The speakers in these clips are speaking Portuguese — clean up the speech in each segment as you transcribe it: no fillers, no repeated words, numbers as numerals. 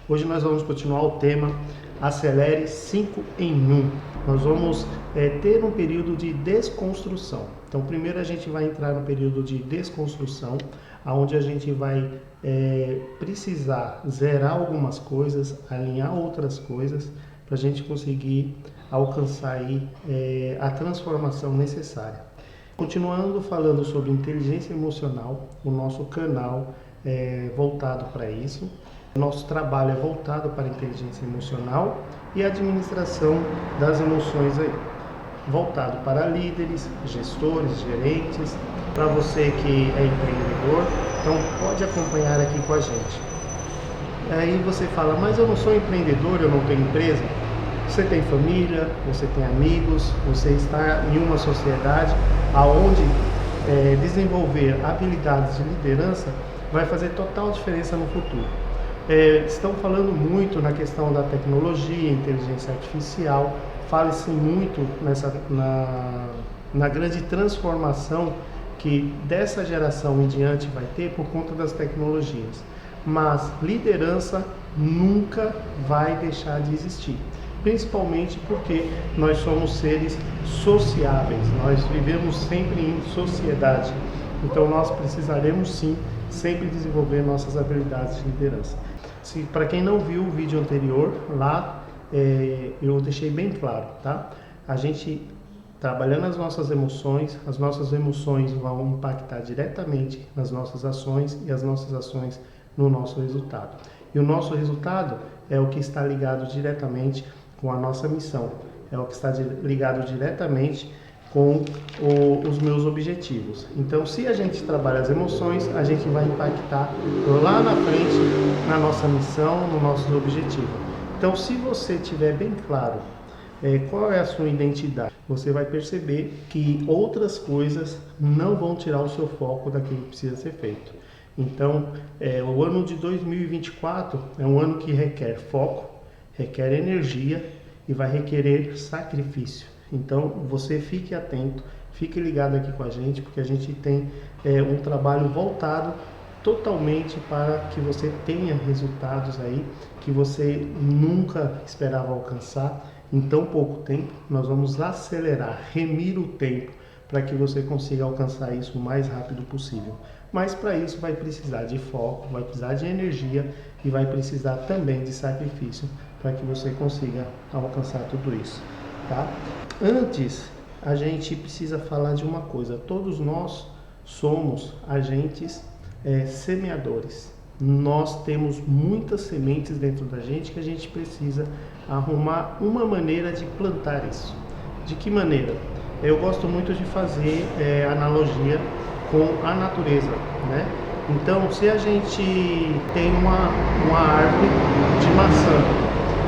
Hoje nós vamos continuar o tema Acelere 5 em 1. Nós vamos ter um período de desconstrução. Então, primeiro a gente vai entrar no período de desconstrução, onde a gente vai precisar zerar algumas coisas, alinhar outras coisas, para a gente conseguir alcançar aí, a transformação necessária. Continuando falando sobre inteligência emocional, o nosso canal é voltado para isso. Nosso trabalho é voltado para a inteligência emocional e a administração das emoções aí. Voltado para líderes, gestores, gerentes, para você que é empreendedor, então pode acompanhar aqui com a gente. Aí você fala, mas eu não sou empreendedor, eu não tenho empresa. Você tem família, você tem amigos, você está em uma sociedade onde desenvolver habilidades de liderança vai fazer total diferença no futuro. Estão falando muito na questão da tecnologia, inteligência artificial, fala-se muito na grande transformação que dessa geração em diante vai ter por conta das tecnologias. Mas liderança nunca vai deixar de existir, principalmente porque nós somos seres sociáveis, nós vivemos sempre em sociedade, então nós precisaremos sim sempre desenvolver nossas habilidades de liderança. Para quem não viu o vídeo anterior, lá eu deixei bem claro, tá? A gente trabalhando as nossas emoções vão impactar diretamente nas nossas ações e as nossas ações no nosso resultado. E o nosso resultado é o que está ligado diretamente com a nossa missão, é o que está ligado diretamente com os meus objetivos. Então, se a gente trabalha as emoções, a gente vai impactar lá na frente na nossa missão, no nosso objetivo. Então, se você tiver bem claro qual é a sua identidade, você vai perceber que outras coisas não vão tirar o seu foco daquilo que precisa ser feito. Então, o ano de 2024 é um ano que requer foco, requer energia e vai requerer sacrifício. Então, você fique atento, fique ligado aqui com a gente, porque a gente tem um trabalho voltado totalmente para que você tenha resultados aí que você nunca esperava alcançar em tão pouco tempo. Nós vamos acelerar, remir o tempo para que você consiga alcançar isso o mais rápido possível. Mas para isso vai precisar de foco, vai precisar de energia e vai precisar também de sacrifício para que você consiga alcançar tudo isso, tá? Antes, a gente precisa falar de uma coisa. Todos nós somos agentes semeadores. Nós temos muitas sementes dentro da gente que a gente precisa arrumar uma maneira de plantar isso. De que maneira? Eu gosto muito de fazer analogia com a natureza, né? Então, se a gente tem uma árvore de maçã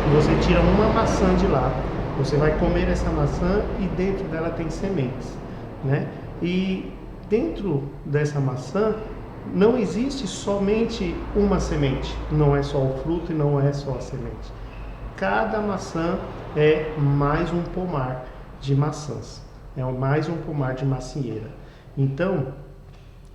e você tira uma maçã de lá, você vai comer essa maçã e dentro dela tem sementes, né? E dentro dessa maçã não existe somente uma semente, não é só o fruto e não é só a semente. Cada maçã é mais um pomar de maçãs, é mais um pomar de macieira. Então,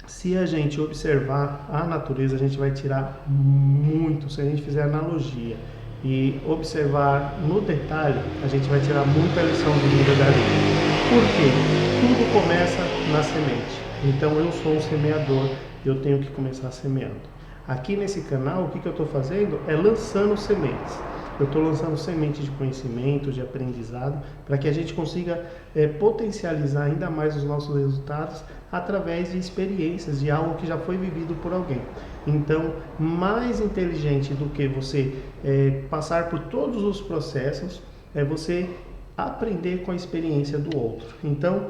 se a gente observar a natureza, a gente vai tirar muito, se a gente fizer analogia e observar no detalhe, a gente vai tirar muita lição de vida dali. Por quê? Tudo começa na semente. Então eu sou um semeador, eu tenho que começar semeando. Aqui nesse canal, o que eu estou fazendo é lançando sementes. Eu estou lançando sementes de conhecimento, de aprendizado, para que a gente consiga potencializar ainda mais os nossos resultados através de experiências, de algo que já foi vivido por alguém. Então, mais inteligente do que você passar por todos os processos, é você aprender com a experiência do outro. Então,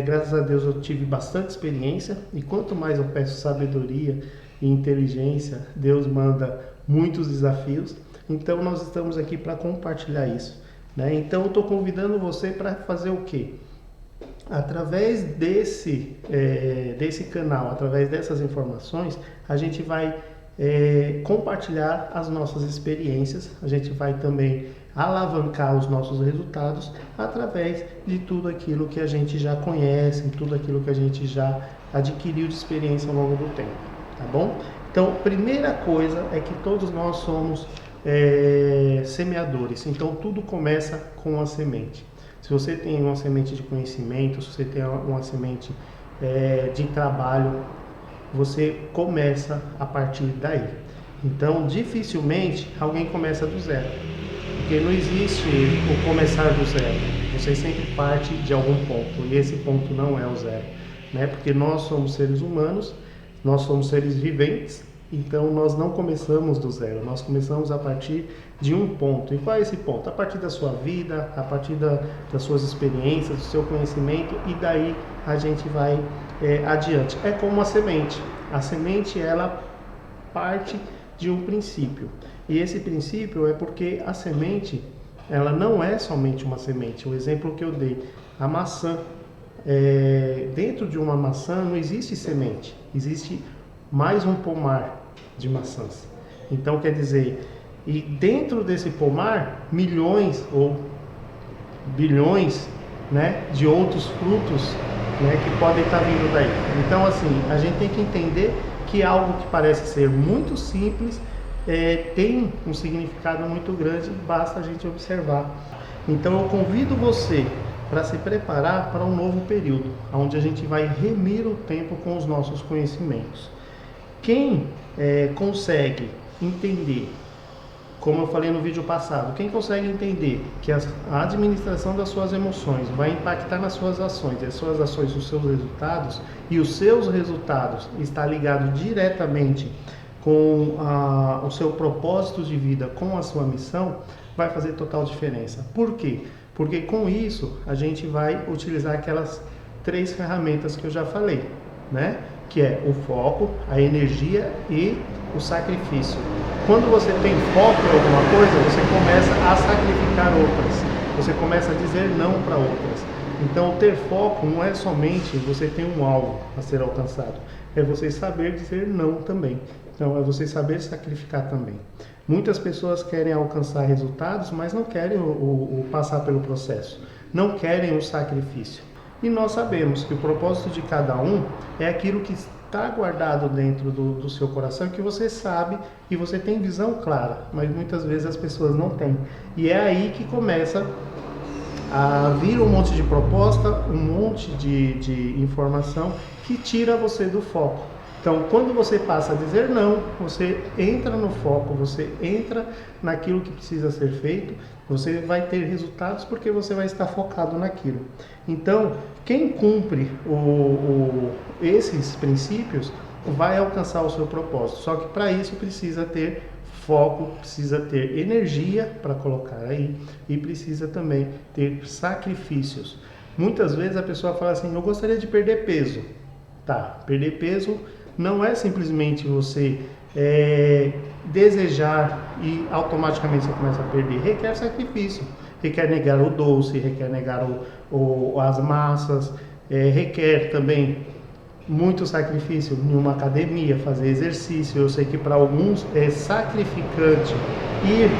graças a Deus eu tive bastante experiência, e quanto mais eu peço sabedoria e inteligência, Deus manda muitos desafios. Então nós estamos aqui para compartilhar isso, né? Então eu estou convidando você para fazer o quê? Através desse canal, através dessas informações, a gente vai compartilhar as nossas experiências, a gente vai também alavancar os nossos resultados através de tudo aquilo que a gente já conhece, tudo aquilo que a gente já adquiriu de experiência ao longo do tempo, tá bom? Então, primeira coisa é que todos nós somos semeadores. Então tudo começa com a semente. Se você tem uma semente de conhecimento, se você tem uma semente de trabalho, você começa a partir daí. Então dificilmente alguém começa do zero, porque não existe o começar do zero. Você sempre parte de algum ponto, e esse ponto não é o zero, né? Porque nós somos seres humanos, nós somos seres viventes, então nós não começamos do zero, nós começamos a partir de um ponto. E qual é esse ponto? A partir da sua vida, a partir das suas experiências, do seu conhecimento, e daí a gente vai adiante. É como uma semente. A semente, ela parte de um princípio. E esse princípio é porque a semente, ela não é somente uma semente. O exemplo que eu dei, a maçã. Dentro de uma maçã não existe semente, existe mais um pomar de maçãs. Então quer dizer, e dentro desse pomar, milhões ou bilhões, né, de outros frutos, né, que podem estar vindo daí. Então assim, a gente tem que entender que algo que parece ser muito simples tem um significado muito grande, basta a gente observar. Então eu convido você para se preparar para um novo período, onde a gente vai remir o tempo com os nossos conhecimentos. Quem consegue entender, como eu falei no vídeo passado, quem consegue entender que a administração das suas emoções vai impactar nas suas ações, e as suas ações os seus resultados, e os seus resultados está ligado diretamente com o seu propósito de vida, com a sua missão, vai fazer total diferença. Por quê? Porque com isso a gente vai utilizar aquelas 3 ferramentas que eu já falei, né? Que é o foco, a energia e o sacrifício. Quando você tem foco em alguma coisa, você começa a sacrificar outras, você começa a dizer não para outras. Então ter foco não é somente você ter um alvo a ser alcançado, é você saber dizer não também. Então é você saber sacrificar também. Muitas pessoas querem alcançar resultados, mas não querem o passar pelo processo, não querem o sacrifício. E nós sabemos que o propósito de cada um é aquilo que está guardado dentro do seu coração, que você sabe e você tem visão clara, mas muitas vezes as pessoas não têm. E é aí que começa a vir um monte de proposta, um monte de informação que tira você do foco. Então, quando você passa a dizer não, você entra no foco, você entra naquilo que precisa ser feito, você vai ter resultados porque você vai estar focado naquilo. Então, quem cumpre esses princípios vai alcançar o seu propósito. Só que para isso precisa ter foco, precisa ter energia para colocar aí e precisa também ter sacrifícios. Muitas vezes a pessoa fala assim, eu gostaria de perder peso. Tá, perder peso não é simplesmente você desejar e automaticamente você começa a perder. Requer sacrifício, requer negar o doce, requer negar as massas, requer também muito sacrifício em uma academia, fazer exercício. Eu sei que para alguns é sacrificante ir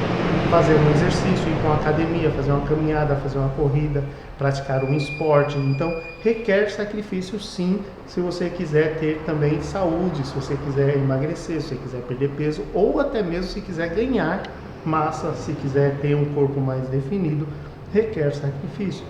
fazer um exercício, ir para uma academia, fazer uma caminhada, fazer uma corrida, praticar um esporte. Então requer sacrifício sim, se você quiser ter também saúde, se você quiser emagrecer, se você quiser perder peso, ou até mesmo se quiser ganhar massa, se quiser ter um corpo mais definido, requer sacrifício.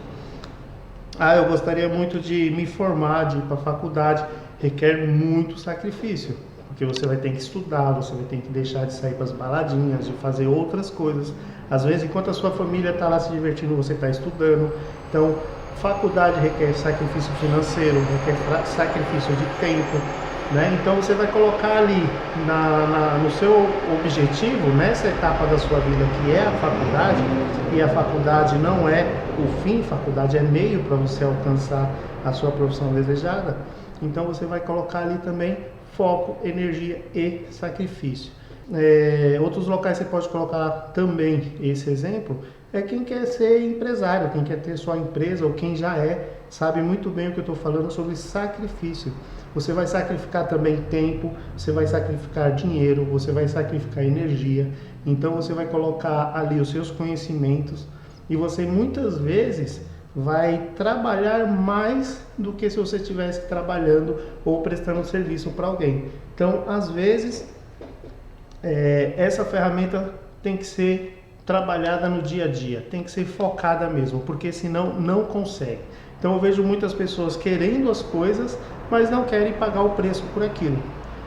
Eu gostaria muito de me formar, de ir para a faculdade, requer muito sacrifício, porque você vai ter que estudar, você vai ter que deixar de sair para as baladinhas, de fazer outras coisas. Às vezes, enquanto a sua família está lá se divertindo, você está estudando. Então, faculdade requer sacrifício financeiro, requer sacrifício de tempo, né? Então, você vai colocar ali no seu objetivo, nessa etapa da sua vida que é a faculdade, e a faculdade não é o fim, faculdade é meio para você alcançar a sua profissão desejada. Então, você vai colocar ali também foco, energia e sacrifício. Outros locais você pode colocar também esse exemplo, é quem quer ser empresário, quem quer ter sua empresa ou quem já sabe muito bem o que eu estou falando sobre sacrifício. Você vai sacrificar também tempo, você vai sacrificar dinheiro, você vai sacrificar energia. Então você vai colocar ali os seus conhecimentos e você muitas vezes vai trabalhar mais do que se você estivesse trabalhando ou prestando serviço para alguém. Então, às vezes, essa ferramenta tem que ser trabalhada no dia a dia, tem que ser focada mesmo, porque senão não consegue. Então eu vejo muitas pessoas querendo as coisas, mas não querem pagar o preço por aquilo.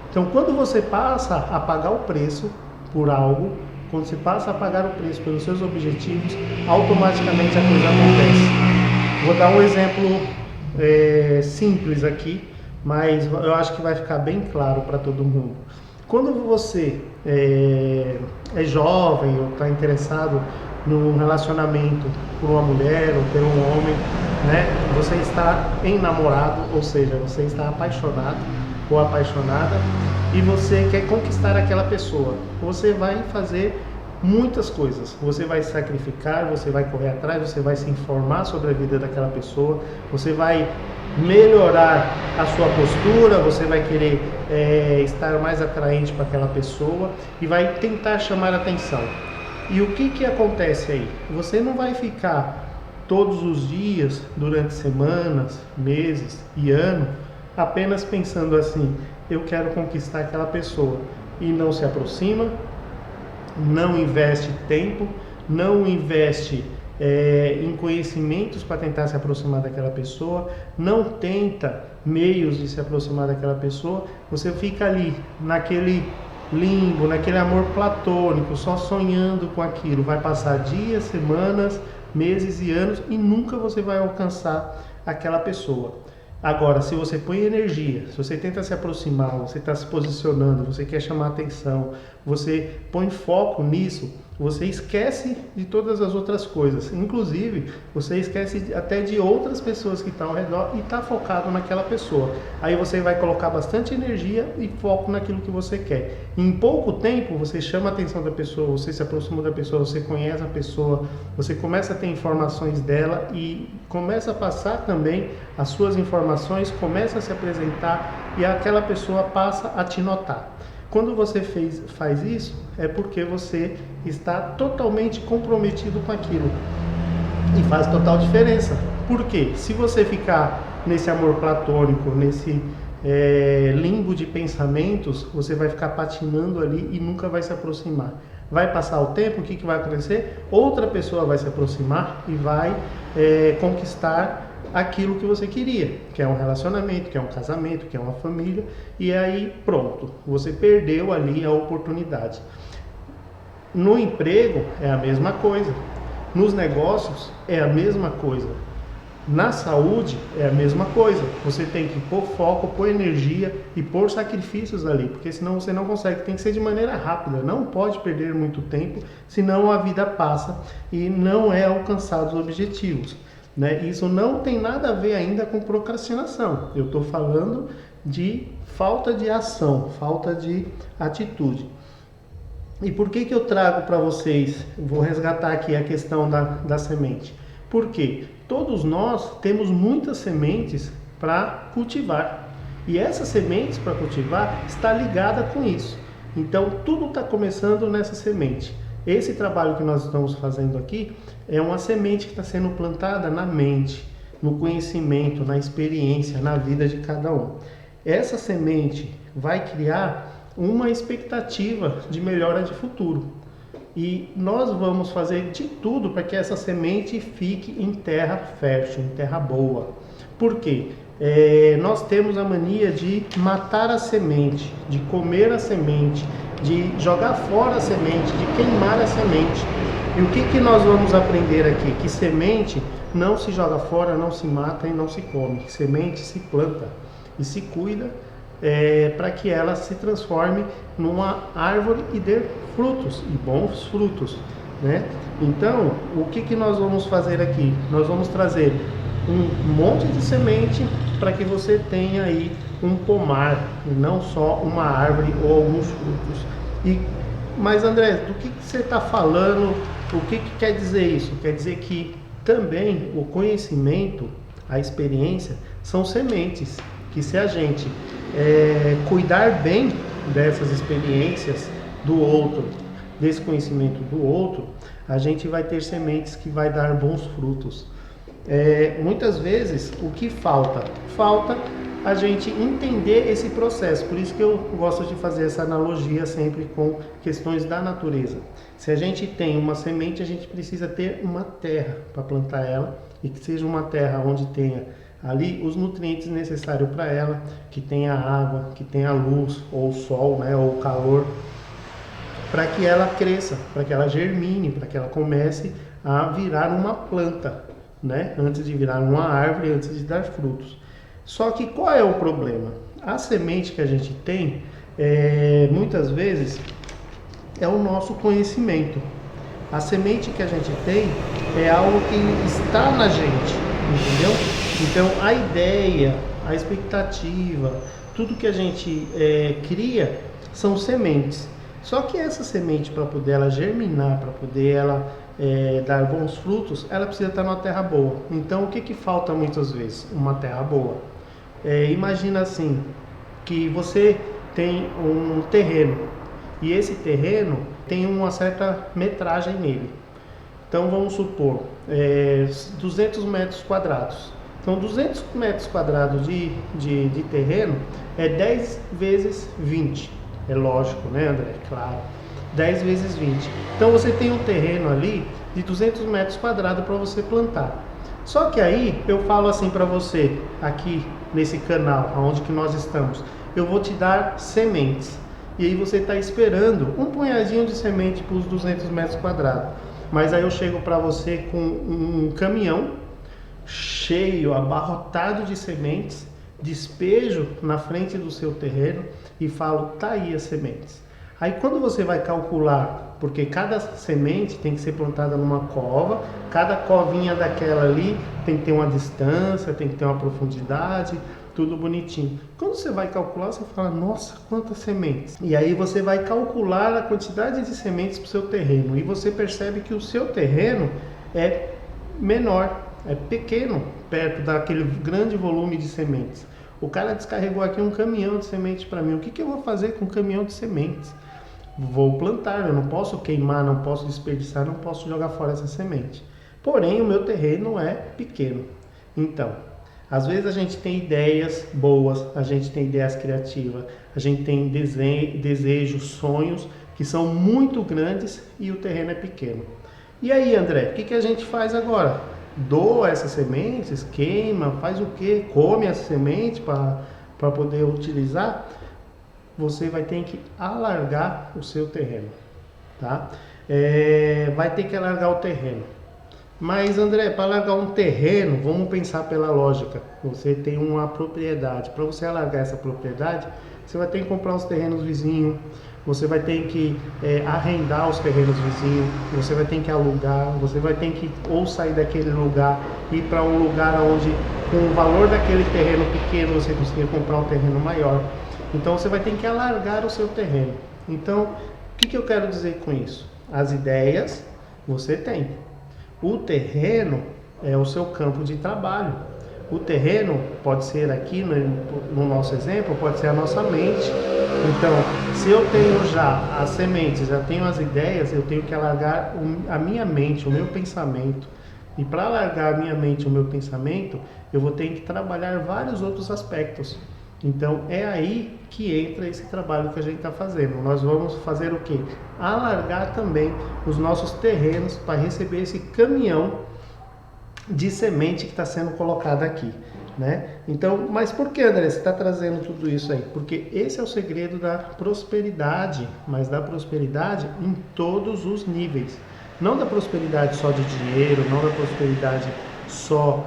Então quando você passa a pagar o preço por algo, quando você passa a pagar o preço pelos seus objetivos, automaticamente a coisa acontece. Vou dar um exemplo simples aqui, mas eu acho que vai ficar bem claro para todo mundo. Quando você é jovem ou está interessado num relacionamento por uma mulher ou por um homem, né? Você está em namorado, ou seja, você está apaixonado ou apaixonada e você quer conquistar aquela pessoa. Você vai fazer muitas coisas. Você vai sacrificar, você vai correr atrás, você vai se informar sobre a vida daquela pessoa, você vai melhorar a sua postura, você vai querer estar mais atraente para aquela pessoa e vai tentar chamar a atenção. E o que acontece aí? Você não vai ficar todos os dias, durante semanas, meses e anos, apenas pensando assim, eu quero conquistar aquela pessoa, e não se aproxima, não investe tempo, não investe em conhecimentos para tentar se aproximar daquela pessoa, não tenta meios de se aproximar daquela pessoa, você fica ali naquele limbo, naquele amor platônico, só sonhando com aquilo. Vai passar dias, semanas, meses e anos e nunca você vai alcançar aquela pessoa. Agora, se você põe energia, se você tenta se aproximar, você está se posicionando, você quer chamar atenção, você põe foco nisso, você esquece de todas as outras coisas. Inclusive, você esquece até de outras pessoas que estão ao redor e está focado naquela pessoa. Aí você vai colocar bastante energia e foco naquilo que você quer. Em pouco tempo, você chama a atenção da pessoa, você se aproxima da pessoa, você conhece a pessoa, você começa a ter informações dela e começa a passar também as suas informações, começa a se apresentar e aquela pessoa passa a te notar. Quando você faz isso, é porque você está totalmente comprometido com aquilo. E faz total diferença. Por quê? Se você ficar nesse amor platônico, nesse limbo de pensamentos, você vai ficar patinando ali e nunca vai se aproximar. Vai passar o tempo, o que vai acontecer? Outra pessoa vai se aproximar e vai conquistar aquilo que você queria, que é um relacionamento, que é um casamento, que é uma família, e aí pronto, você perdeu ali a oportunidade. No emprego é a mesma coisa, nos negócios é a mesma coisa, na saúde é a mesma coisa. Você tem que pôr foco, pôr energia e pôr sacrifícios ali, porque senão você não consegue. Tem que ser de maneira rápida, não pode perder muito tempo, senão a vida passa e não é alcançado os objetivos. Né? Isso não tem nada a ver ainda com procrastinação. Eu estou falando de falta de ação, falta de atitude. E por que eu trago para vocês, vou resgatar aqui a questão da semente? Porque todos nós temos muitas sementes para cultivar. E essas sementes para cultivar está ligada com isso. Então tudo está começando nessa semente. Esse trabalho que nós estamos fazendo aqui é uma semente que está sendo plantada na mente, no conhecimento, na experiência, na vida de cada um. Essa semente vai criar uma expectativa de melhora de futuro. E nós vamos fazer de tudo para que essa semente fique em terra fértil, em terra boa. Por quê? Nós temos a mania de matar a semente, de comer a semente, de jogar fora a semente, de queimar a semente. E o que nós vamos aprender aqui? Que semente não se joga fora, não se mata e não se come. Semente se planta e se cuida para que ela se transforme numa árvore e dê frutos, e bons frutos, né? Então, o que nós vamos fazer aqui? Nós vamos trazer um monte de semente para que você tenha aí um pomar, e não só uma árvore ou alguns frutos. Mas André, do que você está falando? O que quer dizer isso? Quer dizer que também o conhecimento, a experiência, são sementes, que se a gente cuidar bem dessas experiências do outro, desse conhecimento do outro, a gente vai ter sementes que vai dar bons frutos. Muitas vezes o que falta a gente entender esse processo. Por isso que eu gosto de fazer essa analogia sempre com questões da natureza. Se a gente tem uma semente, a gente precisa ter uma terra para plantar ela e que seja uma terra onde tenha ali os nutrientes necessários para ela, que tenha água, que tenha luz ou sol, né, ou calor, para que ela cresça, para que ela germine, para que ela comece a virar uma planta, né, antes de virar uma árvore, antes de dar frutos. Só que qual é o problema? A semente que a gente tem, muitas vezes, é o nosso conhecimento. A semente que a gente tem é algo que está na gente, entendeu? Então a ideia, a expectativa, tudo que a gente cria são sementes. Só que essa semente, para poder ela germinar, para poder ela dar bons frutos, ela precisa estar numa terra boa. Então o que falta muitas vezes? Uma terra boa. Imagina assim, que você tem um terreno e esse terreno tem uma certa metragem nele. Então vamos supor 200 metros quadrados. Então 200 metros quadrados de terreno é 10 vezes 20. É lógico, né, André? Claro. 10 vezes 20. Então você tem um terreno ali de 200 metros quadrados para você plantar. Só que aí eu falo assim para você, aqui nesse canal, onde que nós estamos, eu vou te dar sementes. E aí você está esperando um punhadinho de semente para os 200 metros quadrados. Mas aí eu chego para você com um caminhão cheio, abarrotado de sementes, despejo na frente do seu terreno e falo, tá aí as sementes. Aí quando você vai calcular, porque cada semente tem que ser plantada numa cova, cada covinha daquela ali tem que ter uma distância, tem que ter uma profundidade, tudo bonitinho. Quando você vai calcular, você fala, nossa, quantas sementes. E aí você vai calcular a quantidade de sementes para o seu terreno. E você percebe que o seu terreno é menor, é pequeno, perto daquele grande volume de sementes. O cara descarregou aqui um caminhão de sementes para mim. O que eu vou fazer com um caminhão de sementes? Vou plantar, eu não posso queimar, não posso desperdiçar, não posso jogar fora essa semente. Porém, o meu terreno é pequeno. Então, às vezes a gente tem ideias boas, a gente tem ideias criativas, a gente tem desejos, sonhos que são muito grandes e o terreno é pequeno. E aí, André, o que a gente faz agora? Doa essas sementes, queima, faz o quê? Come essa semente para poder utilizar? Você vai ter que alargar o seu terreno, tá? Vai ter que alargar o terreno. Mas, André, para alargar um terreno, vamos pensar pela lógica. Você tem uma propriedade. Para você alargar essa propriedade, você vai ter que comprar os terrenos vizinhos, você vai ter que arrendar os terrenos vizinhos, você vai ter que alugar, você vai ter que ou sair daquele lugar, ir para um lugar onde, com o valor daquele terreno pequeno, você conseguir comprar um terreno maior. Então você vai ter que alargar o seu terreno. Então, o que eu quero dizer com isso? As ideias você tem. O terreno é o seu campo de trabalho. O terreno pode ser aqui, no nosso exemplo, pode ser a nossa mente. Então, se eu tenho já as sementes, já tenho as ideias, eu tenho que alargar a minha mente, o meu pensamento. E para alargar a minha mente, o meu pensamento, eu vou ter que trabalhar vários outros aspectos. Então é aí que entra esse trabalho que a gente está fazendo. Nós vamos fazer o quê? Alargar também os nossos terrenos para receber esse caminhão de semente que está sendo colocado aqui, né? Então, mas por que, André, você está trazendo tudo isso aí? Porque esse é o segredo da prosperidade, mas da prosperidade em todos os níveis. Não da prosperidade só de dinheiro, não da prosperidade só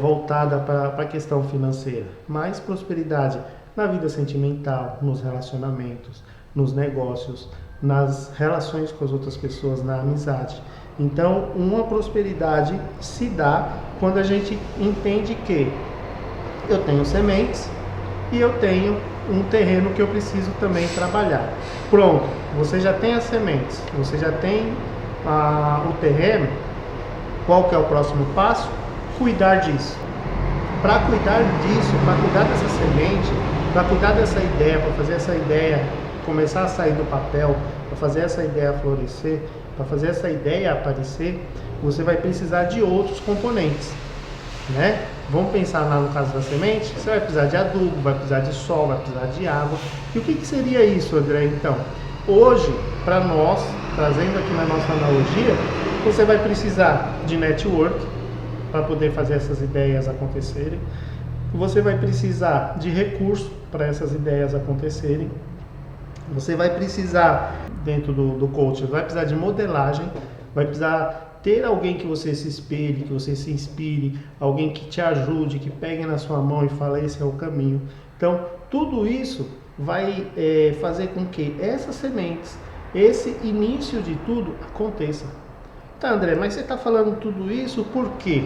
voltada para a questão financeira, mas prosperidade na vida sentimental, nos relacionamentos, nos negócios, nas relações com as outras pessoas, na amizade. Então, uma prosperidade se dá quando a gente entende que eu tenho sementes e eu tenho um terreno que eu preciso também trabalhar. Pronto, você já tem as sementes, você já tem o terreno. Qual que é o próximo passo? Cuidar disso. Para cuidar disso, para cuidar dessa semente, para cuidar dessa ideia, para fazer essa ideia começar a sair do papel, para fazer essa ideia florescer, para fazer essa ideia aparecer, você vai precisar de outros componentes, né? Vamos pensar lá no caso da semente, você vai precisar de adubo, vai precisar de sol, vai precisar de água. E o que seria isso, André, então? Hoje, para nós, trazendo aqui na nossa analogia, você vai precisar de network para poder fazer essas ideias acontecerem. Você vai precisar de recurso para essas ideias acontecerem. Você vai precisar, dentro do coaching, vai precisar de modelagem, vai precisar ter alguém que você se espelhe, que você se inspire, alguém que te ajude, que pegue na sua mão e fale, esse é o caminho. Então, tudo isso vai fazer com que essas sementes, esse início de tudo aconteça. Tá, André, mas você está falando tudo isso por quê?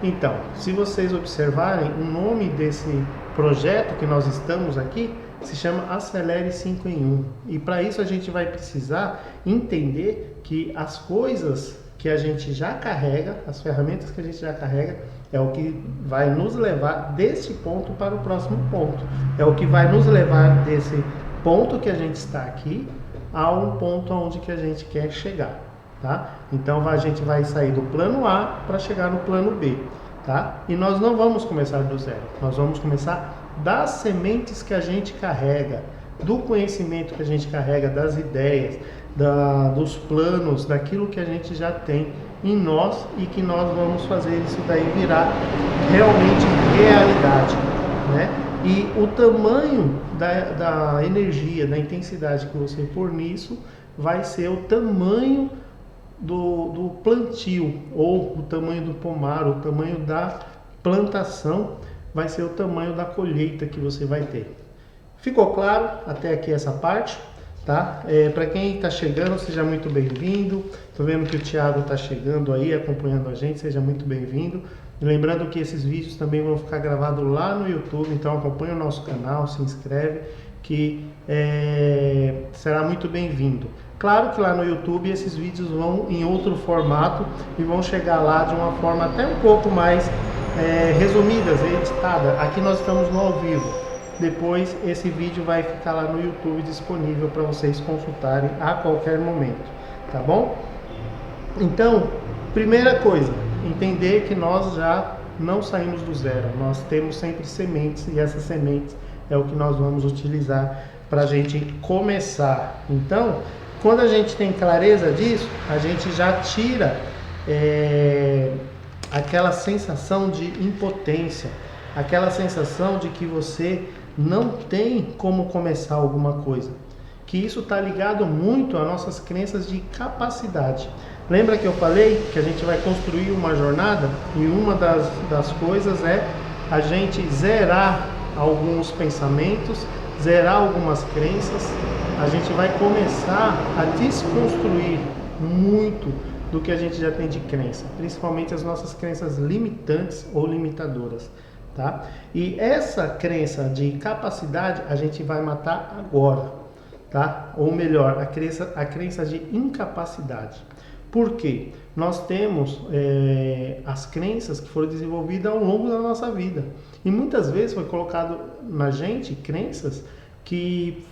Então, se vocês observarem, o nome desse projeto que nós estamos aqui se chama Acelere 5 em 1. E para isso a gente vai precisar entender que as coisas que a gente já carrega, as ferramentas que a gente já carrega, é o que vai nos levar desse ponto para o próximo ponto. É o que vai nos levar desse ponto que a gente está aqui a um ponto onde que a gente quer chegar. Tá? Então a gente vai sair do plano A para chegar no plano B, tá? E nós não vamos começar do zero, nós vamos começar das sementes que a gente carrega, do conhecimento que a gente carrega, das ideias, dos planos, daquilo que a gente já tem em nós e que nós vamos fazer isso daí virar realmente realidade, né? E o tamanho da energia, da intensidade que você pôr nisso vai ser o tamanho do plantio, ou o tamanho do pomar, o tamanho da plantação, vai ser o tamanho da colheita que você vai ter. Ficou claro até aqui essa parte? Tá? Para quem está chegando, seja muito bem-vindo. Estou vendo que o Thiago está chegando aí, acompanhando a gente, seja muito bem-vindo. Lembrando que esses vídeos também vão ficar gravados lá no YouTube, então acompanhe o nosso canal, se inscreve, que será muito bem-vindo. Claro que lá no YouTube esses vídeos vão em outro formato e vão chegar lá de uma forma até um pouco mais resumidas, editada. Aqui nós estamos no ao vivo. Depois esse vídeo vai ficar lá no YouTube disponível para vocês consultarem a qualquer momento, tá bom? Então, primeira coisa, entender que nós já não saímos do zero, nós temos sempre sementes e essas sementes é o que nós vamos utilizar para a gente começar. Então, quando a gente tem clareza disso, a gente já tira aquela sensação de impotência, aquela sensação de que você não tem como começar alguma coisa. Que isso está ligado muito às nossas crenças de capacidade. Lembra que eu falei que a gente vai construir uma jornada? E uma das coisas é a gente zerar alguns pensamentos, zerar algumas crenças. A gente vai começar a desconstruir muito do que a gente já tem de crença, principalmente as nossas crenças limitantes ou limitadoras, tá? E essa crença de capacidade a gente vai matar agora, tá? Ou melhor, a crença de incapacidade. Por quê? Nós temos as crenças que foram desenvolvidas ao longo da nossa vida. E muitas vezes foi colocado na gente crenças que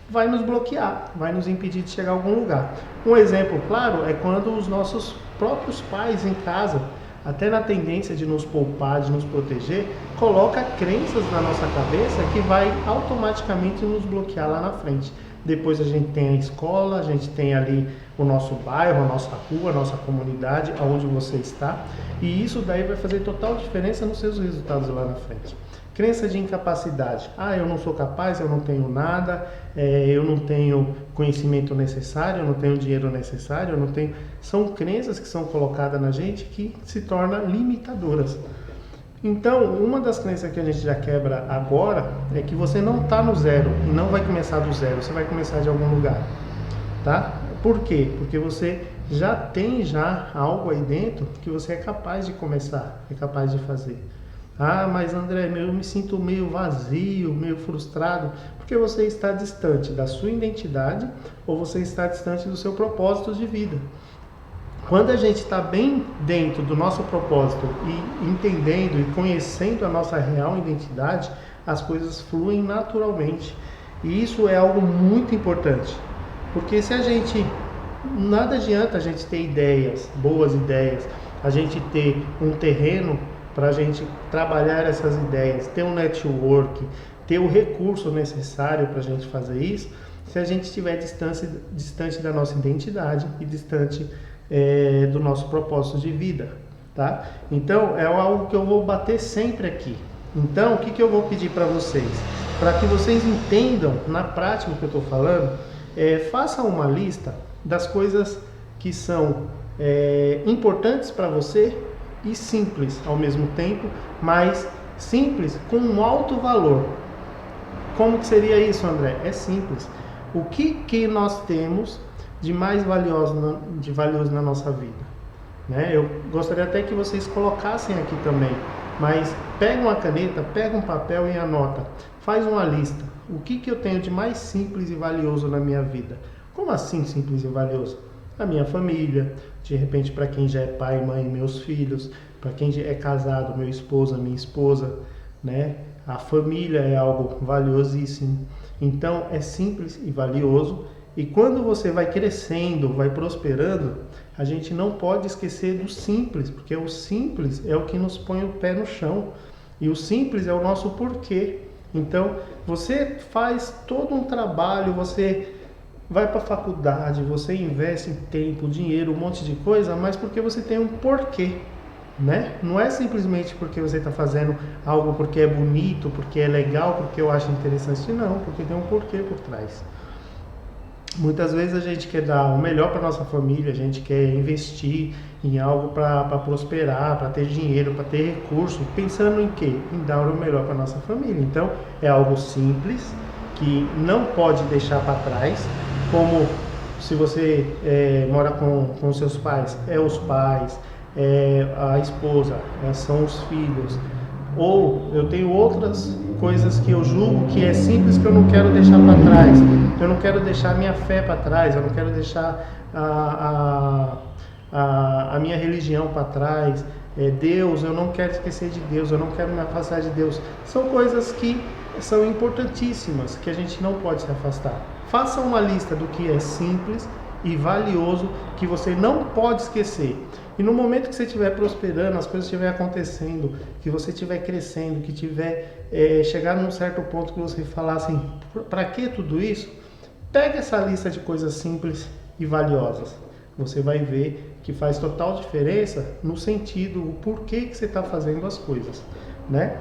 vai nos bloquear, vai nos impedir de chegar a algum lugar. Um exemplo claro é quando os nossos próprios pais em casa, até na tendência de nos poupar, de nos proteger, coloca crenças na nossa cabeça que vai automaticamente nos bloquear lá na frente. Depois a gente tem a escola, a gente tem ali o nosso bairro, a nossa rua, a nossa comunidade, aonde você está. E isso daí vai fazer total diferença nos seus resultados lá na frente. Crença de incapacidade. Eu não sou capaz, eu não tenho nada, eu não tenho conhecimento necessário, eu não tenho dinheiro necessário, eu não tenho... São crenças que são colocadas na gente que se tornam limitadoras. Então, uma das crenças que a gente já quebra agora é que você não está no zero e não vai começar do zero, você vai começar de algum lugar, tá? Por quê? Porque você já tem algo aí dentro que você é capaz de começar, é capaz de fazer. Mas André, eu me sinto meio vazio, meio frustrado, porque você está distante da sua identidade ou você está distante do seu propósito de vida. Quando a gente está bem dentro do nosso propósito e entendendo e conhecendo a nossa real identidade, as coisas fluem naturalmente. E isso é algo muito importante, porque se a gente... Nada adianta a gente ter ideias, boas ideias, a gente ter um terreno para a gente trabalhar essas ideias, ter um network, ter o recurso necessário para a gente fazer isso, se a gente estiver distante da nossa identidade e distante do nosso propósito de vida, tá? Então, é algo que eu vou bater sempre aqui. Então, o que eu vou pedir para vocês? Para que vocês entendam na prática o que eu estou falando, façam uma lista das coisas que são importantes para você e simples ao mesmo tempo, mas simples com um alto valor. Como que seria isso, André? É simples. O que nós temos de mais valioso na nossa vida? Né? Eu gostaria até que vocês colocassem aqui também, mas pega uma caneta, pega um papel e anota. Faz uma lista. O que eu tenho de mais simples e valioso na minha vida? Como assim simples e valioso? A minha família, de repente para quem já é pai, mãe, meus filhos, para quem já é casado, meu esposo, minha esposa, né? A família é algo valiosíssimo. Então é simples e valioso. E quando você vai crescendo, vai prosperando, a gente não pode esquecer do simples, porque o simples é o que nos põe o pé no chão. E o simples é o nosso porquê. Então, você faz todo um trabalho, você vai para a faculdade, você investe tempo, dinheiro, um monte de coisa, mas porque você tem um porquê, né? Não é simplesmente porque você está fazendo algo porque é bonito, porque é legal, porque eu acho interessante, não, porque tem um porquê por trás. Muitas vezes a gente quer dar o melhor para nossa família, a gente quer investir em algo para prosperar, para ter dinheiro, para ter recurso, pensando em quê? Em dar o melhor para nossa família. Então é algo simples que não pode deixar para trás, como se você mora com seus pais, os pais, a esposa, são os filhos. Ou eu tenho outras coisas que eu julgo que é simples, que eu não quero deixar para trás. Eu não quero deixar a minha fé para trás, eu não quero deixar a minha religião para trás. Deus, eu não quero esquecer de Deus, eu não quero me afastar de Deus. São coisas que são importantíssimas, que a gente não pode se afastar. Faça uma lista do que é simples e valioso, que você não pode esquecer. E no momento que você estiver prosperando, as coisas estiverem acontecendo, que você estiver crescendo, que tiver chegado num certo ponto que você falar assim, para que tudo isso? Pega essa lista de coisas simples e valiosas. Você vai ver que faz total diferença no sentido, o porquê que você está fazendo as coisas, né?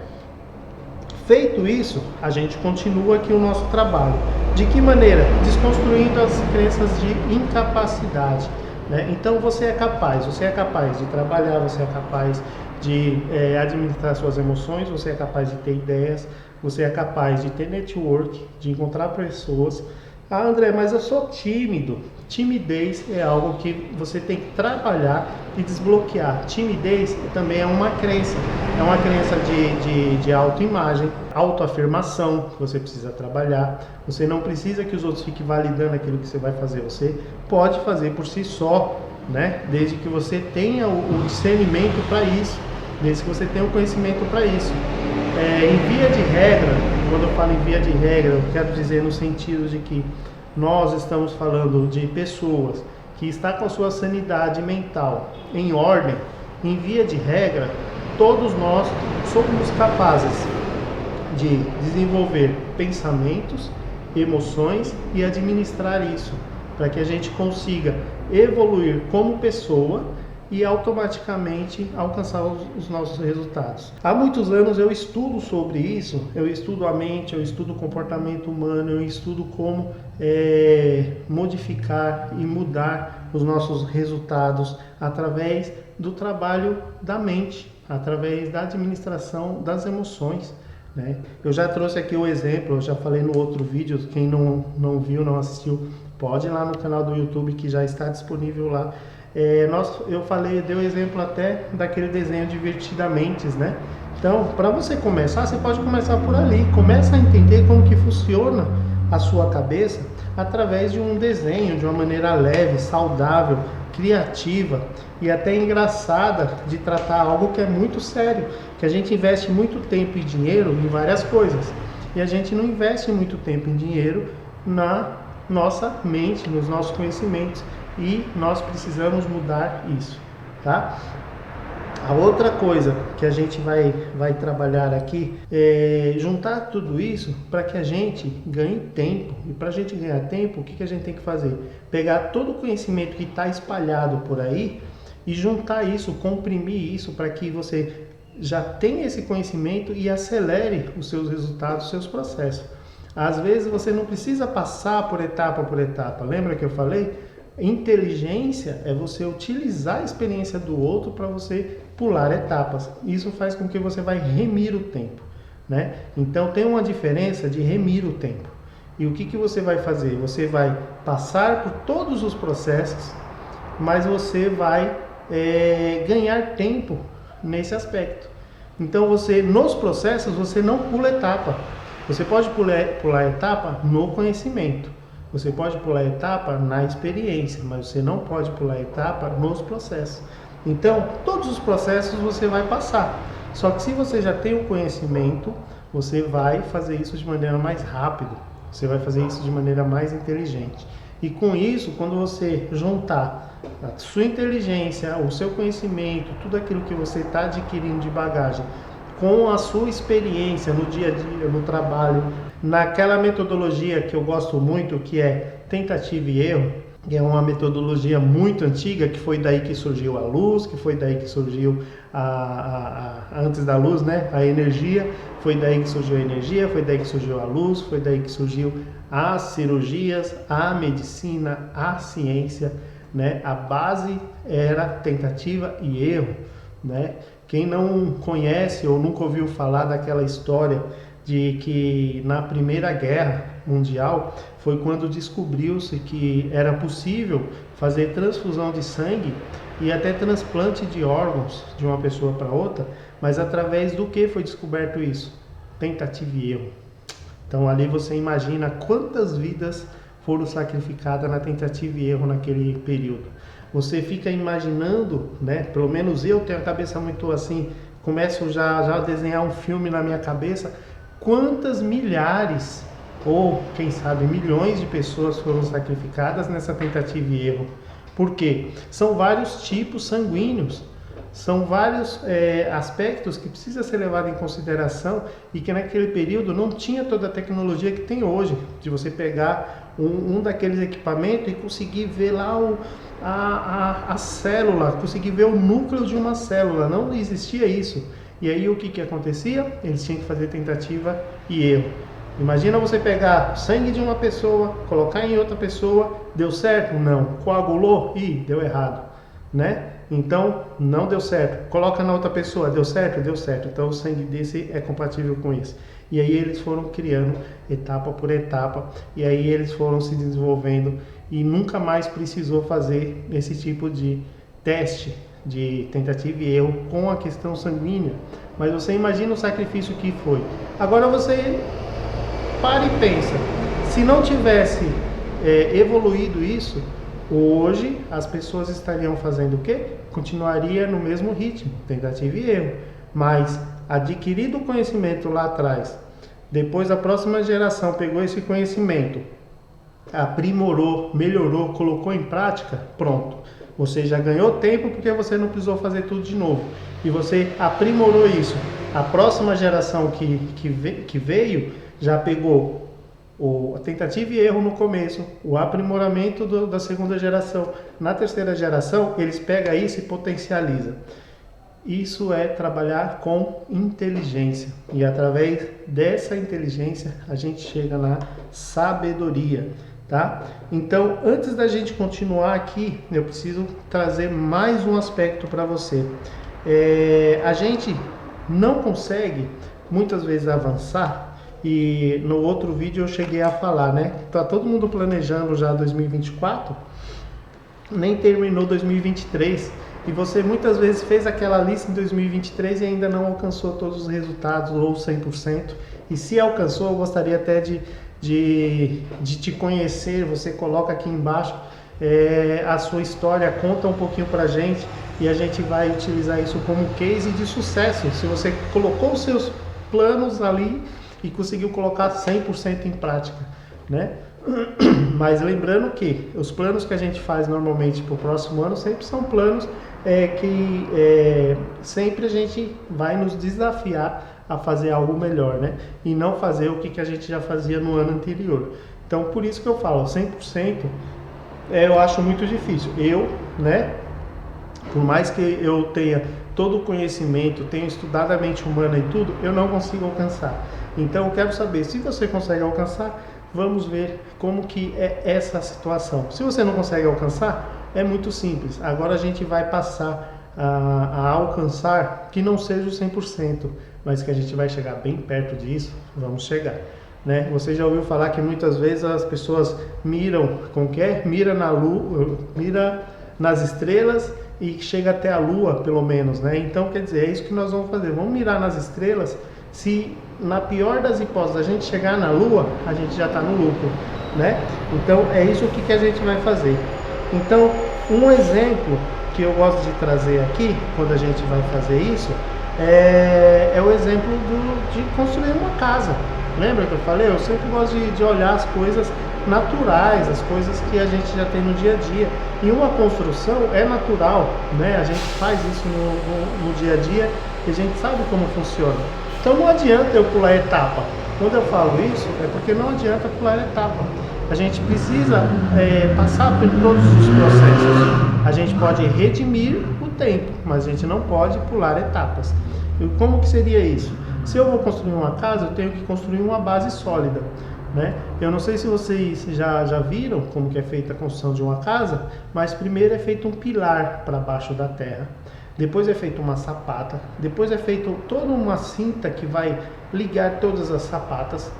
Feito isso, a gente continua aqui o nosso trabalho. De que maneira? Desconstruindo as crenças de incapacidade, né? Então você é capaz de trabalhar, você é capaz de administrar suas emoções, você é capaz de ter ideias, você é capaz de ter network, de encontrar pessoas. Ah, André, mas eu sou tímido. Timidez é algo que você tem que trabalhar e desbloquear. Timidez também é uma crença de autoimagem, autoafirmação que você precisa trabalhar. Você não precisa que os outros fiquem validando aquilo que você vai fazer. Você pode fazer por si só, né? Desde que você tenha o discernimento para isso, desde que você tenha o conhecimento para isso. Em via de regra, quando eu falo em via de regra, eu quero dizer no sentido de que nós estamos falando de pessoas que estão com a sua sanidade mental em ordem. Em via de regra, todos nós somos capazes de desenvolver pensamentos, emoções e administrar isso, para que a gente consiga evoluir como pessoa e automaticamente alcançar os nossos resultados. Há muitos anos eu estudo sobre isso, eu estudo a mente, eu estudo o comportamento humano, eu estudo como modificar e mudar os nossos resultados através do trabalho da mente, através da administração das emoções, né? Eu já trouxe aqui o exemplo, eu já falei no outro vídeo, quem não viu, não assistiu, pode ir lá no canal do YouTube que já está disponível lá. Dei o exemplo até daquele desenho Divertidamente, né? Então, para você começar, você pode começar por ali. Começa a entender como que funciona a sua cabeça através de um desenho, de uma maneira leve, saudável, criativa e até engraçada de tratar algo que é muito sério, que a gente investe muito tempo e dinheiro em várias coisas. E a gente não investe muito tempo e dinheiro na nossa mente, nos nossos conhecimentos. E nós precisamos mudar isso, tá? A outra coisa que a gente vai trabalhar aqui é juntar tudo isso para que a gente ganhe tempo. E para a gente ganhar tempo, o que a gente tem que fazer? Pegar todo o conhecimento que está espalhado por aí e juntar isso, comprimir isso para que você já tenha esse conhecimento e acelere os seus resultados, os seus processos. Às vezes você não precisa passar por etapa. Lembra que eu falei? Inteligência é você utilizar a experiência do outro para você pular etapas. Isso faz com que você vai remir o tempo, né? Então tem uma diferença de remir o tempo. E o que você vai fazer? Você vai passar por todos os processos, mas você vai ganhar tempo nesse aspecto. Então nos processos você não pula etapa. Você pode pular etapa no conhecimento. Você pode pular etapa na experiência, mas você não pode pular etapa nos processos. Então, todos os processos você vai passar. Só que se você já tem o conhecimento, você vai fazer isso de maneira mais rápida. Você vai fazer isso de maneira mais inteligente. E com isso, quando você juntar a sua inteligência, o seu conhecimento, tudo aquilo que você está adquirindo de bagagem, com a sua experiência no dia a dia, no trabalho, naquela metodologia que eu gosto muito, que é tentativa e erro, que é uma metodologia muito antiga, que foi daí que surgiu a luz, que foi daí que surgiu antes da luz, né? A energia, foi daí que surgiu a energia, foi daí que surgiu a luz, foi daí que surgiu as cirurgias, a medicina, a ciência, né? A base era tentativa e erro, né? Quem não conhece ou nunca ouviu falar daquela história de que na Primeira Guerra Mundial foi quando descobriu-se que era possível fazer transfusão de sangue e até transplante de órgãos de uma pessoa para outra, mas através do que foi descoberto isso? Tentativa e erro. Então ali você imagina quantas vidas foram sacrificadas na tentativa e erro naquele período. Você fica imaginando, né? Pelo menos eu tenho a cabeça muito assim, começo já a desenhar um filme na minha cabeça, quantas milhares ou quem sabe milhões de pessoas foram sacrificadas nessa tentativa e erro. Por quê? São vários tipos sanguíneos, são vários aspectos que precisa ser levado em consideração e que naquele período não tinha toda a tecnologia que tem hoje, de você pegar um daqueles equipamentos e conseguir ver lá a célula, conseguir ver o núcleo de uma célula, não existia isso. E aí o que acontecia? Eles tinham que fazer tentativa e erro. Imagina você pegar sangue de uma pessoa, colocar em outra pessoa, deu certo? Não. Coagulou? Ih, deu errado, né? Então, não deu certo. Coloca na outra pessoa, deu certo? Deu certo. Então, o sangue desse é compatível com esse. E aí eles foram criando etapa por etapa, e aí eles foram se desenvolvendo e nunca mais precisou fazer esse tipo de teste de tentativa e erro com a questão sanguínea. Mas você imagina o sacrifício que foi. Agora você para e pensa, se não tivesse evoluído isso, hoje as pessoas estariam fazendo o quê? Continuaria no mesmo ritmo, tentativa e erro. Mas adquirido o conhecimento lá atrás, depois a próxima geração pegou esse conhecimento, aprimorou, melhorou, colocou em prática, pronto. Você já ganhou tempo porque você não precisou fazer tudo de novo. E você aprimorou isso. A próxima geração que veio já pegou a tentativa e erro no começo, o aprimoramento da segunda geração. Na terceira geração, eles pegam isso e potencializam. Isso é trabalhar com inteligência. E através dessa inteligência, a gente chega na sabedoria. Tá? Então, antes da gente continuar aqui, eu preciso trazer mais um aspecto para você. A gente não consegue muitas vezes avançar, e no outro vídeo eu cheguei a falar, né? Tá todo mundo planejando já 2024, nem terminou 2023, e você muitas vezes fez aquela lista em 2023 e ainda não alcançou todos os resultados ou 100%. E se alcançou, eu gostaria até de te conhecer. Você coloca aqui embaixo a sua história, conta um pouquinho pra gente e a gente vai utilizar isso como case de sucesso. Se você colocou os seus planos ali e conseguiu colocar 100% em prática, né? Mas lembrando que os planos que a gente faz normalmente para o próximo ano sempre são planos que sempre a gente vai nos desafiar a fazer algo melhor, né? E não fazer o que a gente já fazia no ano anterior. Então, por isso que eu falo, 100% eu acho muito difícil. Eu, né, por mais que eu tenha todo o conhecimento, tenha estudado a mente humana e tudo, eu não consigo alcançar. Então, eu quero saber se você consegue alcançar. Vamos ver como que é essa situação. Se você não consegue alcançar, é muito simples. Agora a gente vai passar a alcançar que não seja o 100%, mas que a gente vai chegar bem perto disso, vamos chegar. Né? Você já ouviu falar que muitas vezes as pessoas miram, mira na lua, mira nas estrelas e chega até a lua, pelo menos, né? Então, quer dizer, é isso que nós vamos fazer. Vamos mirar nas estrelas. Se na pior das hipóteses a gente chegar na lua, a gente já está no lucro, né? Então, é isso que a gente vai fazer. Então, um exemplo que eu gosto de trazer aqui, quando a gente vai fazer isso, é o exemplo de construir uma casa. Lembra que eu falei? Eu sempre gosto de olhar as coisas naturais, as coisas que a gente já tem no dia a dia. E uma construção é natural, né? A gente faz isso no dia a dia e a gente sabe como funciona. Então não adianta eu pular etapa. Quando eu falo isso, é porque não adianta pular etapa. A gente precisa passar por todos os processos. A gente pode redimir o tempo, mas a gente não pode pular etapas. E como que seria isso? Se eu vou construir uma casa, eu tenho que construir uma base sólida, né? Eu não sei se vocês já viram como que é feita a construção de uma casa, mas primeiro é feito um pilar para baixo da terra. Depois é feita uma sapata, depois é feito toda uma cinta que vai ligar todas as sapatas,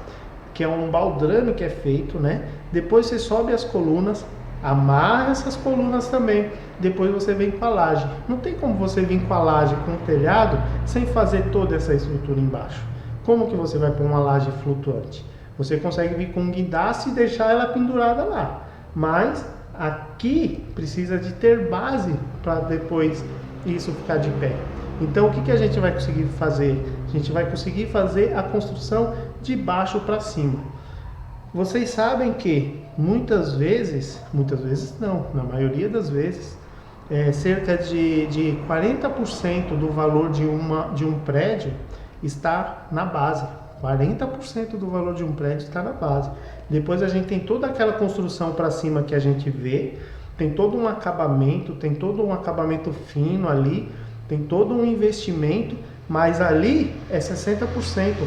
que é um baldrame que é feito, né? Depois você sobe as colunas, amarra essas colunas também, depois você vem com a laje. Não tem como você vir com a laje, com o telhado, sem fazer toda essa estrutura embaixo. Como que você vai pôr uma laje flutuante? Você consegue vir com um guindaste e deixar ela pendurada lá, mas aqui precisa de ter base para depois isso ficar de pé. Então o que a gente vai conseguir fazer? A gente vai conseguir fazer a construção de baixo para cima. Vocês sabem que muitas vezes não, na maioria das vezes, cerca de 40% do valor de um prédio está na base. 40% do valor de um prédio está na base. Depois a gente tem toda aquela construção para cima que a gente vê, tem todo um acabamento fino ali, tem todo um investimento, mas ali é 60%,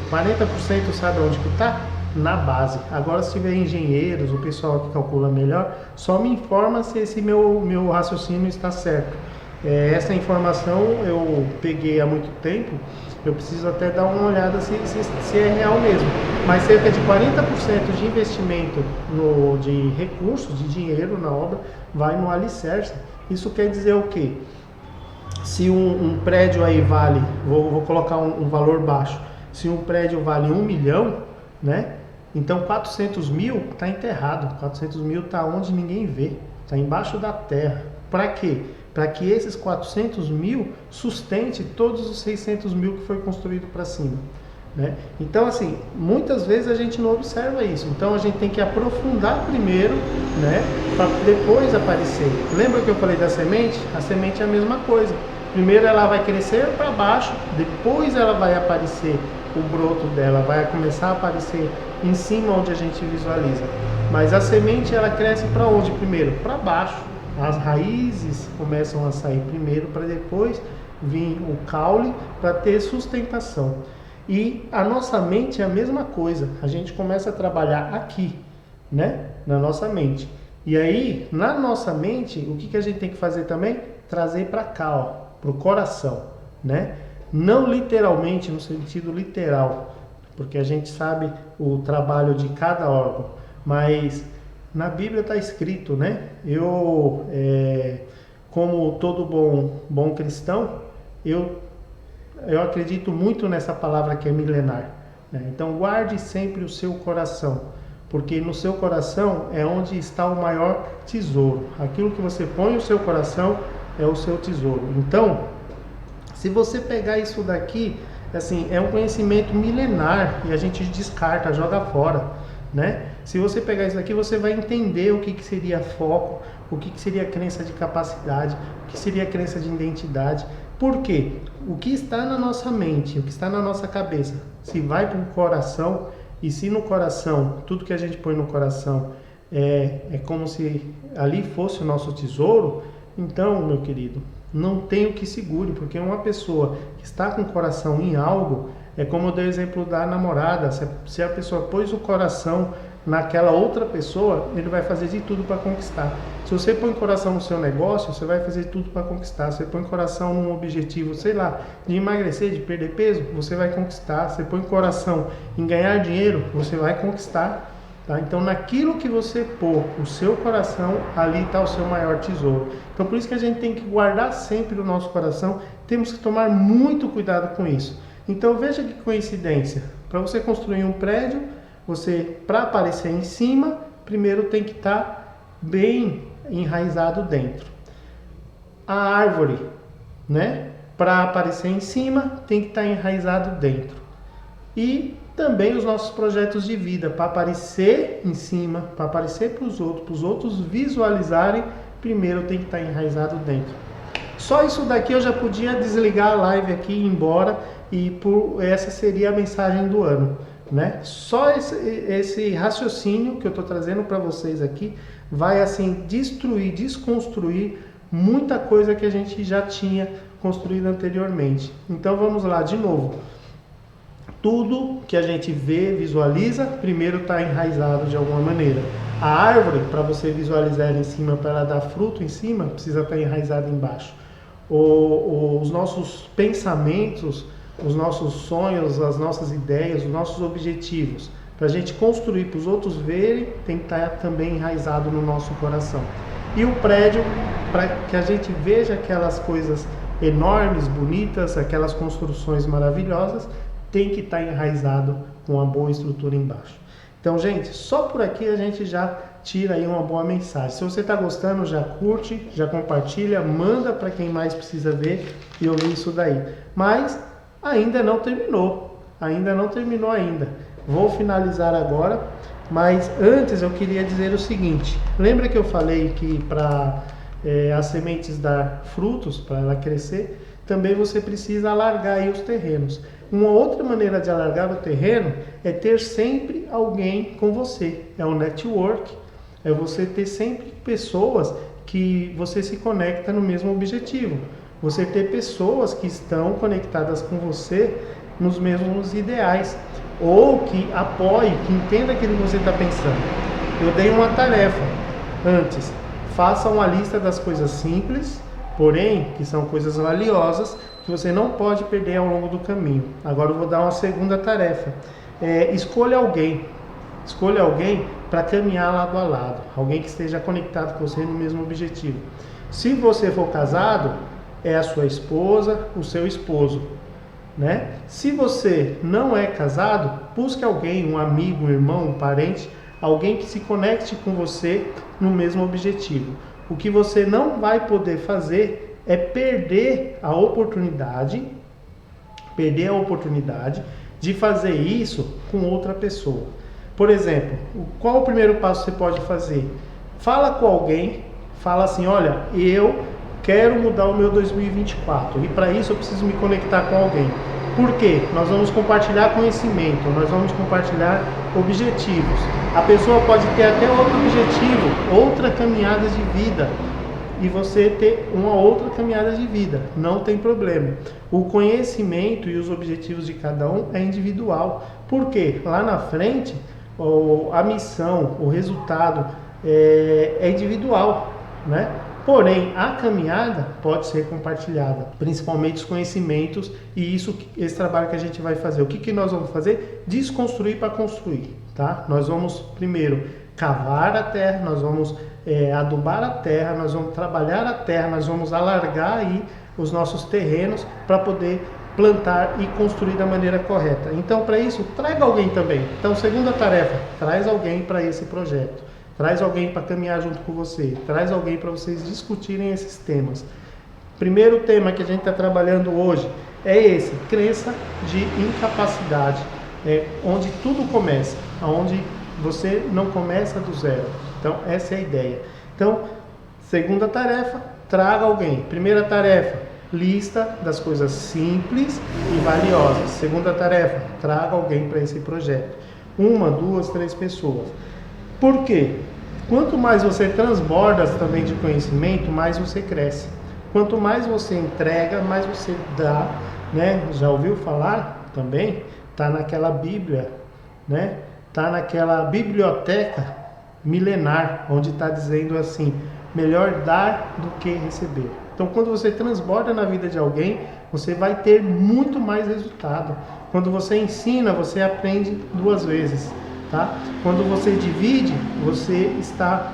40% sabe onde que está? Na base. Agora, se tiver engenheiros, o pessoal que calcula melhor, só me informa se esse meu raciocínio está certo. Essa informação eu peguei há muito tempo, eu preciso até dar uma olhada se é real mesmo. Mas cerca de 40% de investimento de recursos, de dinheiro na obra, vai no alicerce. Isso quer dizer o quê? Se um prédio aí vale, vou colocar um valor baixo, se um prédio vale 1 milhão, né? Então 400 mil está enterrado, 400 mil está onde ninguém vê, está embaixo da terra. Para quê? Para que esses 400 mil sustente todos os 600 mil que foi construído para cima, né? Então assim, muitas vezes a gente não observa isso, então a gente tem que aprofundar primeiro, né? Para depois aparecer. Lembra que eu falei da semente? A semente é a mesma coisa. Primeiro ela vai crescer para baixo, depois ela vai aparecer, o broto dela vai começar a aparecer em cima onde a gente visualiza. Mas a semente ela cresce para onde primeiro? Para baixo. As raízes começam a sair primeiro para depois vir o caule para ter sustentação. E a nossa mente é a mesma coisa. A gente começa a trabalhar aqui, né? Na nossa mente. E aí, na nossa mente, o que a gente tem que fazer também? Trazer para cá, ó, para o coração, né? Não literalmente, no sentido literal, porque a gente sabe o trabalho de cada órgão, mas na Bíblia está escrito, né? Como todo bom cristão, eu acredito muito nessa palavra que é milenar, né? Então guarde sempre o seu coração, porque no seu coração é onde está o maior tesouro. Aquilo que você põe o seu coração é o seu tesouro. Então, se você pegar isso daqui, assim, é um conhecimento milenar e a gente descarta, joga fora, né? Se você pegar isso daqui, você vai entender o que seria foco, o que seria crença de capacidade, o que seria crença de identidade. Por quê? O que está na nossa mente, o que está na nossa cabeça, se vai para o coração, e se no coração, tudo que a gente põe no coração é como se ali fosse o nosso tesouro, então, meu querido, não tem o que segure, porque uma pessoa que está com o coração em algo, é como eu dei o exemplo da namorada, se a pessoa pôs o coração naquela outra pessoa, ele vai fazer de tudo para conquistar. Se você põe coração no seu negócio, você vai fazer tudo para conquistar. Se você põe coração num objetivo, sei lá, de emagrecer, de perder peso, você vai conquistar. Se você põe coração em ganhar dinheiro, você vai conquistar. Tá? Então, naquilo que você pôr o seu coração, ali está o seu maior tesouro. Então, por isso que a gente tem que guardar sempre o nosso coração, temos que tomar muito cuidado com isso. Então, veja que coincidência, para você construir um prédio, você, para aparecer em cima, primeiro tem que estar bem enraizado dentro. A árvore, né? Para aparecer em cima, tem que estar enraizado dentro. E também os nossos projetos de vida, para aparecer em cima, para aparecer para os outros visualizarem, primeiro tem que estar enraizado dentro. Só isso daqui eu já podia desligar a live aqui e ir embora, e essa seria a mensagem do ano. Né? Só esse raciocínio que eu estou trazendo para vocês aqui vai assim destruir, desconstruir muita coisa que a gente já tinha construído anteriormente. Então vamos lá de novo. Tudo que a gente vê, visualiza, primeiro está enraizado de alguma maneira. A árvore, para você visualizar ela em cima, para ela dar fruto em cima, precisa estar enraizada embaixo. Os nossos pensamentos, os nossos sonhos, as nossas ideias, os nossos objetivos, para a gente construir, para os outros verem, tem que estar também enraizado no nosso coração. E o prédio, para que a gente veja aquelas coisas enormes, bonitas, aquelas construções maravilhosas, tem que estar enraizado com uma boa estrutura embaixo. Então, gente, só por aqui a gente já tira aí uma boa mensagem. Se você está gostando, já curte, já compartilha, manda para quem mais precisa ver e ouvir isso daí. Mas ainda não terminou, ainda. Vou finalizar agora, mas antes eu queria dizer o seguinte. Lembra que eu falei que para as sementes dar frutos, para ela crescer, também você precisa alargar aí os terrenos. Uma outra maneira de alargar o terreno é ter sempre alguém com você. É o network, é você ter sempre pessoas que você se conecta no mesmo objetivo. Você ter pessoas que estão conectadas com você nos mesmos ideais, ou que apoie, que entenda aquilo que você está pensando. Eu dei uma tarefa antes: faça uma lista das coisas simples, porém que são coisas valiosas, que você não pode perder ao longo do caminho. Agora eu vou dar uma segunda tarefa: escolha alguém para caminhar lado a lado, alguém que esteja conectado com você no mesmo objetivo. Se você for casado, é a sua esposa, o seu esposo, né? Se você não é casado, busque alguém, um amigo, um irmão, um parente, alguém que se conecte com você no mesmo objetivo. O que você não vai poder fazer é perder a oportunidade de fazer isso com outra pessoa. Por exemplo, qual o primeiro passo que você pode fazer? Fala com alguém, fala assim: olha, eu quero mudar o meu 2024 e para isso eu preciso me conectar com alguém. Por quê? Nós vamos compartilhar conhecimento, nós vamos compartilhar objetivos. A pessoa pode ter até outro objetivo, outra caminhada de vida, e você ter uma outra caminhada de vida, não tem problema. O conhecimento e os objetivos de cada um é individual. Por quê? Lá na frente, a missão, o resultado é individual, né? Porém, a caminhada pode ser compartilhada, principalmente os conhecimentos, e esse trabalho que a gente vai fazer. O que nós vamos fazer? Desconstruir para construir, tá? Nós vamos primeiro cavar a terra, nós vamos adubar a terra, nós vamos trabalhar a terra, nós vamos alargar aí os nossos terrenos para poder plantar e construir da maneira correta. Então, para isso, traga alguém também. Então, segunda tarefa, traz alguém para esse projeto. Traz alguém para caminhar junto com você. Traz alguém para vocês discutirem esses temas. Primeiro tema que a gente está trabalhando hoje é esse: crença de incapacidade. Onde tudo começa, onde você não começa do zero. Então, essa é a ideia. Então, segunda tarefa, traga alguém. Primeira tarefa, lista das coisas simples e valiosas. Segunda tarefa, traga alguém para esse projeto. 1, 2, 3 pessoas. Por quê? Quanto mais você transborda também de conhecimento, mais você cresce. Quanto mais você entrega, mais você dá, né? Já ouviu falar também? Tá naquela Bíblia, né? Tá naquela biblioteca milenar, onde está dizendo assim: melhor dar do que receber. Então, quando você transborda na vida de alguém, você vai ter muito mais resultado. Quando você ensina, você aprende 2 vezes, tá? Quando você divide, você está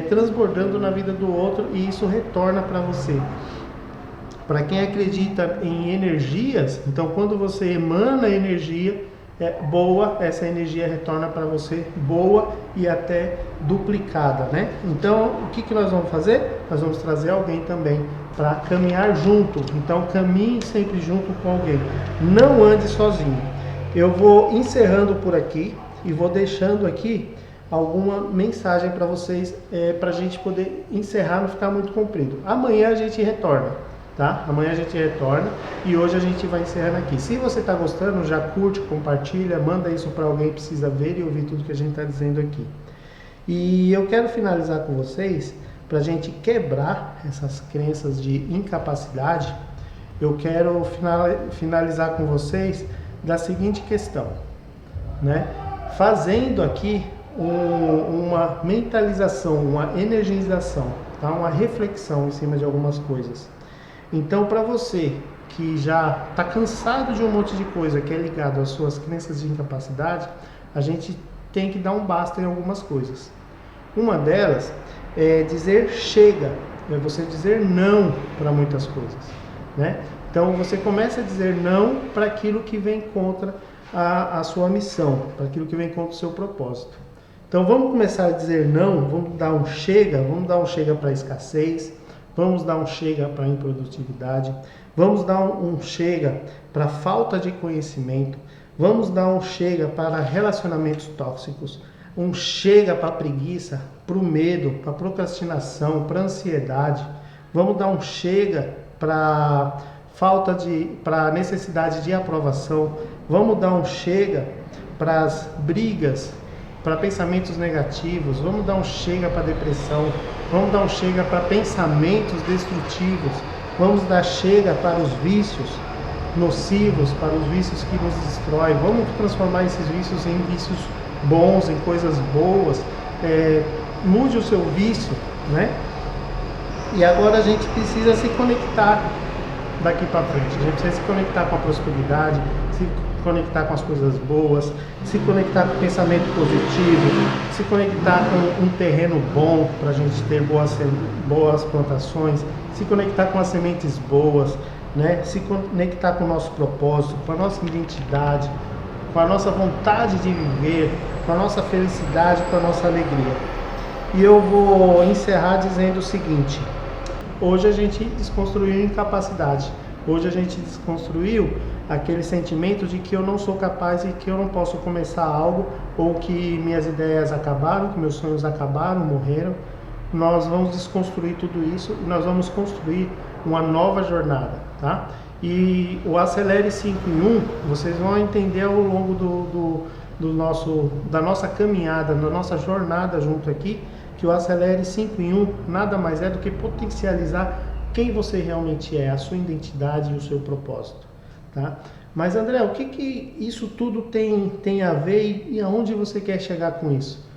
transbordando na vida do outro e isso retorna para você. Para quem acredita em energias, então quando você emana energia boa, essa energia retorna para você boa e até duplicada, né? Então, o que nós vamos fazer? Nós vamos trazer alguém também para caminhar junto. Então, caminhe sempre junto com alguém. Não ande sozinho. Eu vou encerrando por aqui e vou deixando aqui alguma mensagem para vocês, para a gente poder encerrar, não ficar muito comprido. Amanhã a gente retorna, tá? Amanhã a gente retorna e hoje a gente vai encerrando aqui. Se você está gostando, já curte, compartilha, manda isso para alguém que precisa ver e ouvir tudo que a gente está dizendo aqui. E eu quero finalizar com vocês, para a gente quebrar essas crenças de incapacidade, eu quero finalizar com vocês da seguinte questão, né? Fazendo aqui uma mentalização, uma energização, tá? Uma reflexão em cima de algumas coisas. Então, para você que já está cansado de um monte de coisa que é ligado às suas crenças de incapacidade, a gente tem que dar um basta em algumas coisas. Uma delas é dizer chega, é você dizer não para muitas coisas, né? Então, você começa a dizer não para aquilo que vem contra a sua missão, para aquilo que vem contra o seu propósito. Então, vamos começar a dizer não, vamos dar um chega para a escassez, vamos dar um chega para a improdutividade, vamos dar um chega para a falta de conhecimento, vamos dar um chega para relacionamentos tóxicos, um chega para a preguiça, para o medo, para a procrastinação, para a ansiedade, vamos dar um chega para para a necessidade de aprovação, vamos dar um chega para as brigas, para pensamentos negativos, vamos dar um chega para a depressão, vamos dar um chega para pensamentos destrutivos, vamos dar chega para os vícios nocivos, para os vícios que nos destroem, vamos transformar esses vícios em vícios bons, em coisas boas, mude o seu vício, né? E agora a gente precisa se conectar daqui para frente, a gente precisa se conectar com a prosperidade, se conectar com as coisas boas, se conectar com o pensamento positivo, se conectar com um terreno bom para a gente ter boas plantações, se conectar com as sementes boas, né? Se conectar com o nosso propósito, com a nossa identidade, com a nossa vontade de viver, com a nossa felicidade, com a nossa alegria. E eu vou encerrar dizendo o seguinte: hoje a gente desconstruiu incapacidade, hoje a gente desconstruiu aquele sentimento de que eu não sou capaz e que eu não posso começar algo, ou que minhas ideias acabaram, que meus sonhos acabaram, morreram. Nós vamos desconstruir tudo isso e nós vamos construir uma nova jornada, tá? E o Acelere 5 em 1, vocês vão entender ao longo da nossa caminhada, da nossa jornada junto aqui, que o Acelere 5 em 1 nada mais é do que potencializar quem você realmente é, a sua identidade e o seu propósito, tá? Mas André, o que isso tudo tem a ver e aonde você quer chegar com isso?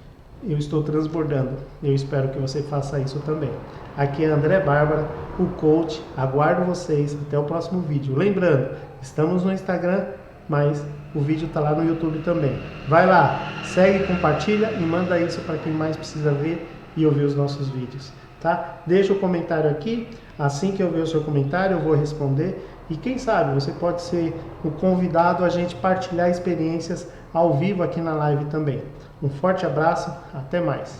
Eu estou transbordando, eu espero que você faça isso também. Aqui é André Bárbara, o coach, aguardo vocês até o próximo vídeo. Lembrando, estamos no Instagram, mas o vídeo está lá no YouTube também. Vai lá, segue, compartilha e manda isso para quem mais precisa ver e ouvir os nossos vídeos, tá? Deixa o comentário aqui, assim que eu ver o seu comentário eu vou responder e quem sabe você pode ser o convidado a gente partilhar experiências ao vivo aqui na live também. Um forte abraço, até mais!